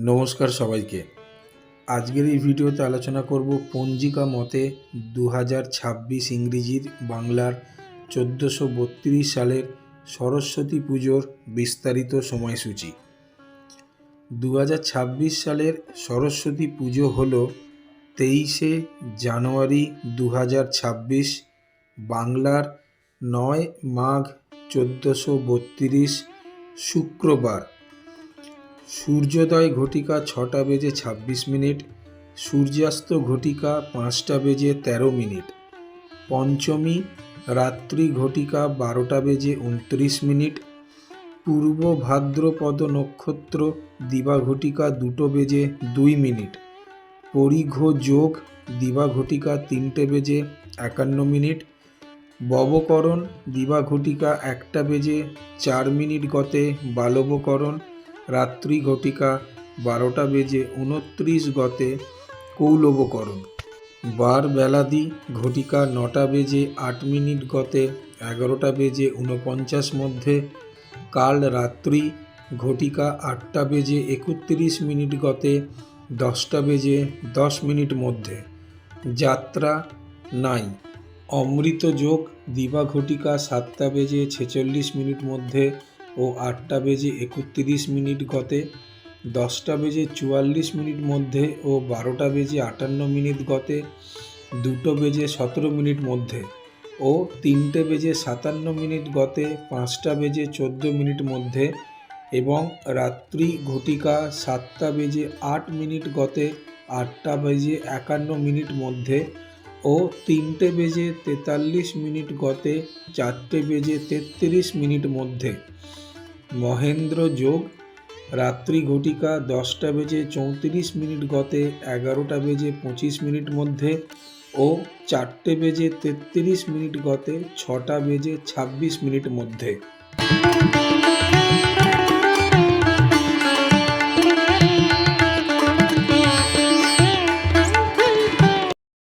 নমস্কার সবাইকে। আজকের এই ভিডিওতে আলোচনা করব পঞ্জিকা মতে 2026 ইংরেজির বাংলার 1432 সালের সরস্বতী পুজোর বিস্তারিত সময়সূচি। 2026 সালের সরস্বতী পুজো হল 23শে জানুয়ারি 2026 বাংলার 9 মাঘ 1432 শুক্রবার। সূর্যোদয় ঘটিকা 6টা বেজে 26 মিনিট, সূর্যাস্ত ঘটিকা 5টা বেজে 13 মিনিট, পঞ্চমী রাত্রি ঘটিকা 12টা বেজে 29 মিনিট, পূর্ব ভাদ্রপদ নক্ষত্র দিবা ঘটিকা 2টো বেজে 2 মিনিট, পরিঘ যোগ দিবা ঘটিকা 3টে বেজে 51 মিনিট, ববকরণ দিবা ঘটিকা 1টা বেজে 4 মিনিট গতে বালবকরণ রাত্রি ঘটিকা 12টা বেজে 29 গতে কৌলবকরণ, বার বেলাদি ঘটিকা 9টা বেজে 8 মিনিট গতে 11টা বেজে 49 মধ্যে, কাল রাত্রি ঘটিকা 8টা বেজে 31 মিনিট গতে 10টা বেজে 10 মিনিট মধ্যে, যাত্রা নাই, অমৃত যোগ দিবা ঘটিকা 7টা বেজে 46 মিনিট মধ্যে ও 8টা বেজে 31 মিনিট গতে, 10টা বেজে 44 মিনিট মধ্যে ও 12টা বেজে 58 মিনিট গতে, 2টো বেজে 17 মিনিট মধ্যে ও 3টে বেজে 57 মিনিট গতে 5টা বেজে 14 মিনিট মধ্যে, এবং রাত্রি ঘটিকা 7টা বেজে 8 মিনিট গতে 8টা বেজে 51 মিনিট মধ্যে ও 3টে বেজে 43 মিনিট গতে 4টে বেজে 33 মিনিট মধ্যে, মহেন্দ্র যোগ রাত্রি ঘটিকা 10টা বেজে 34 মিনিট গতে 11টা বেজে 25 মিনিট মধ্যে ও 4টে বেজে 33 মিনিট গতে 6টা বেজে 26 মিনিট মধ্যে।